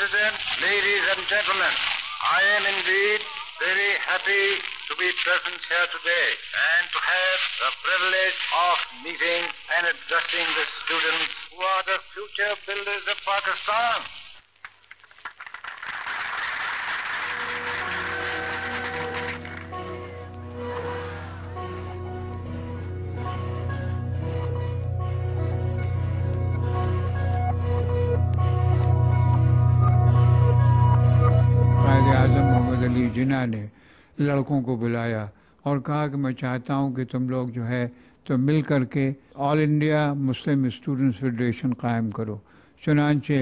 President, ladies and gentlemen, I am indeed very happy to be present here today and to have the privilege of meeting and addressing the students who are the future builders of Pakistan. محمد علی جناح نے لڑکوں کو بلایا اور کہا کہ میں چاہتا ہوں کہ تم لوگ جو ہے تو مل کر کے آل انڈیا مسلم اسٹوڈنٹس فیڈریشن قائم کرو. چنانچہ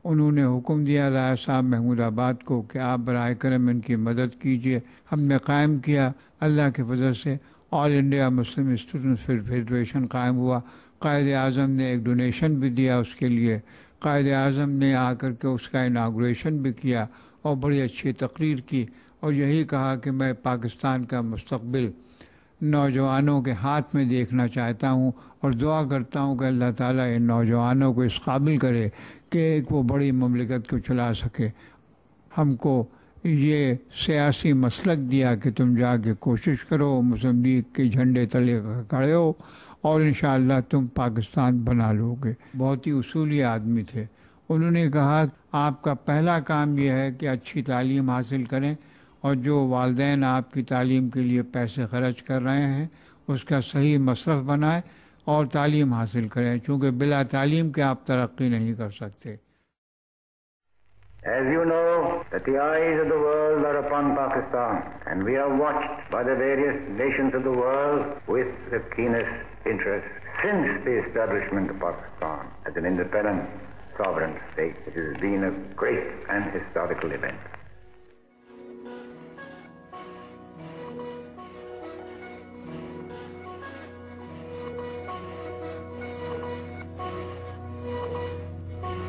انہوں نے حکم دیا رایا صاحب محمود آباد کو کہ آپ براہ کرم ان کی مدد کیجئے. ہم نے قائم کیا. اللہ کے فضل سے آل انڈیا مسلم اسٹوڈنٹس فیڈریشن قائم ہوا. قائد اعظم نے ایک ڈونیشن بھی دیا اس کے لیے. قائد اعظم نے آ کر کے اس کا اناگوریشن بھی کیا اور بڑی اچھی تقریر کی اور یہی کہا کہ میں پاکستان کا مستقبل نوجوانوں کے ہاتھ میں دیکھنا چاہتا ہوں اور دعا کرتا ہوں کہ اللہ تعالیٰ ان نوجوانوں کو اس قابل کرے کہ وہ بڑی مملکت کو چلا سکے. ہم کو یہ سیاسی مسلک دیا کہ تم جا کے کوشش کرو, مسلم لیگ کے جھنڈے تلے کھڑے ہو اور انشاءاللہ تم پاکستان بنا لو گے. بہت ہی اصولی آدمی تھے. انہوں نے کہا آپ کا پہلا کام یہ ہے کہ اچھی تعلیم حاصل کریں اور جو والدین آپ کی تعلیم کے لیے پیسے خرچ کر رہے ہیں اس کا صحیح مصرف بنائیں اور تعلیم حاصل کریں, چونکہ بلا تعلیم کے آپ ترقی نہیں کر سکتے. As you know, that the eyes of the world are upon Pakistan, and we are watched by the various nations of the world with the keenest interest since the establishment of Pakistan as an independent sovereign state. It has been a great and historical event.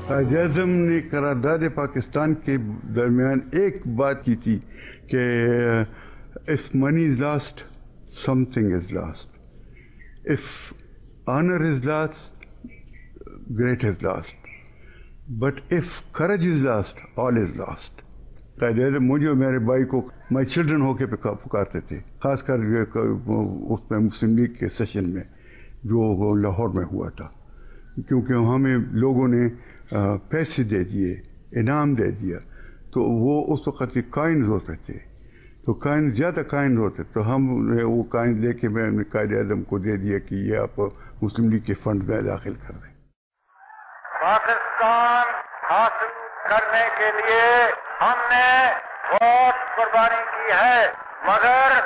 Quaid Azam نے قرارداد پاکستان کے درمیان ایک بات کی تھی کہ if money is lost, something is lost. If honor is lost, great is lost. But if courage is lost, all is lost. Quaid Azam مجھے اور میرے بھائی کو مائی چلڈرن ہو کے پکارتے تھے, خاص کر اس میں مسلم لیگ کے سیشن میں جو لاہور میں ہوا تھا, کیونکہ ہمیں لوگوں نے پیسے دے دیے, انعام دے دیا, تو وہ اس وقت کے کائنز ہوتے تھے, تو کائنز زیادہ کائنز ہوتے, تو ہم وہ کائنز لے کے میں نے قائد اعظم کو دے دیا کہ یہ آپ مسلم لیگ کے فنڈ میں داخل کر دیں. پاکستان حاصل کرنے کے لیے ہم نے بہت قربانی کی ہے, مگر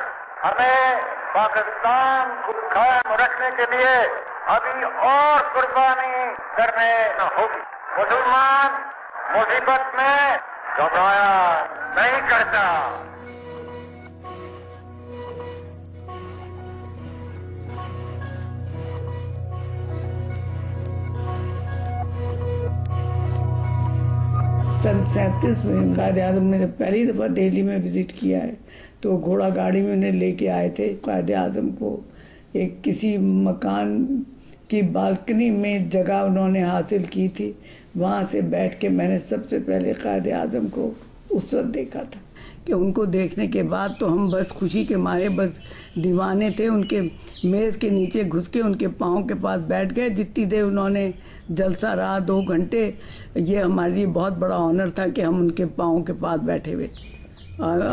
ہمیں پاکستان کو قائم رکھنے کے لیے ابھی اور قربانی کرنے ہوگی. مسلمان مصیبت میں گھبرایا نہیں کرتا. سن 37 میں قائد اعظم نے جب پہلی دفعہ دہلی میں وزٹ کیا ہے تو گھوڑا گاڑی میں انہیں لے کے آئے تھے. قائد اعظم کو ایک کسی مکان کی بالکنی میں جگہ انہوں نے حاصل کی تھی, وہاں سے بیٹھ کے میں نے سب سے پہلے قائد اعظم کو اس وقت دیکھا تھا کہ ان کو دیکھنے کے بعد تو ہم بس خوشی کے مارے بس دیوانے تھے. ان کے میز کے نیچے گھس کے ان کے پاؤں کے پاس بیٹھ گئے. جتنی دیر انہوں نے جلسہ رہا 2 گھنٹے, یہ ہمارے لیے بہت بڑا آنر تھا کہ ہم ان کے پاؤں کے پاس بیٹھے ہوئے تھے.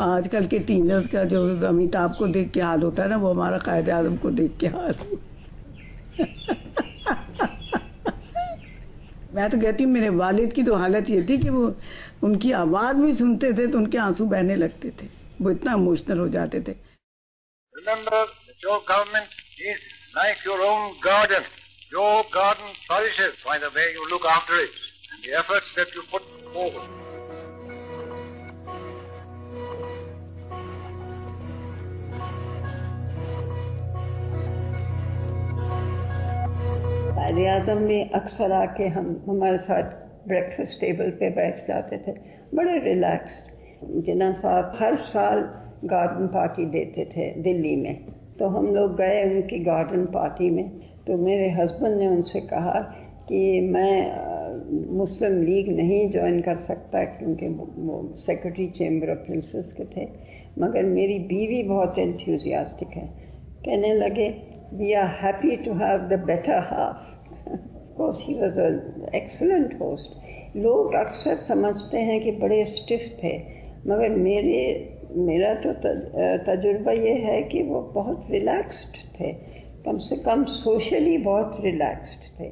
آج کل کے ٹینرز کا جو امیتابھ کو دیکھ کے حال ہوتا ہے نا, وہ ہمارا قائد اعظم کو دیکھ کے حال. میں تو کہتی ہوں میرے والد کی تو حالت یہ تھی کہ وہ ان کی آواز بھی سنتے تھے تو ان کے آنسو بہنے لگتے تھے, وہ اتنا ایموشنل ہو جاتے تھے. Remember that your government is like your own garden. Your garden flourishes by the way you look after it and the efforts that you put forward. Quaid Azam بھی اکثر آ کے ہمارے ساتھ بریکفسٹ ٹیبل پہ بیٹھ جاتے تھے, بڑے ریلیکسڈ. جناح صاحب ہر سال گارڈن پارٹی دیتے تھے دلی میں, تو ہم لوگ گئے ان کی گارڈن پارٹی میں. تو میرے ہسبینڈ نے ان سے کہا کہ میں مسلم لیگ نہیں جوائن کر سکتا کیونکہ وہ سیکرٹری چیمبر آف پرنسز کے تھے، مگر میری بیوی بہت انتھیوزیاسٹک ہے، کہنے لگے we are happy to have the better half. Course he was a excellent host. لوگ اکثر سمجھتے ہیں کہ بڑے اسٹف تھے، مگر میرا تو تجربہ یہ ہے کہ وہ بہت ریلیکسڈ تھے، کم سے کم سوشلی بہت ریلیکسڈ تھے.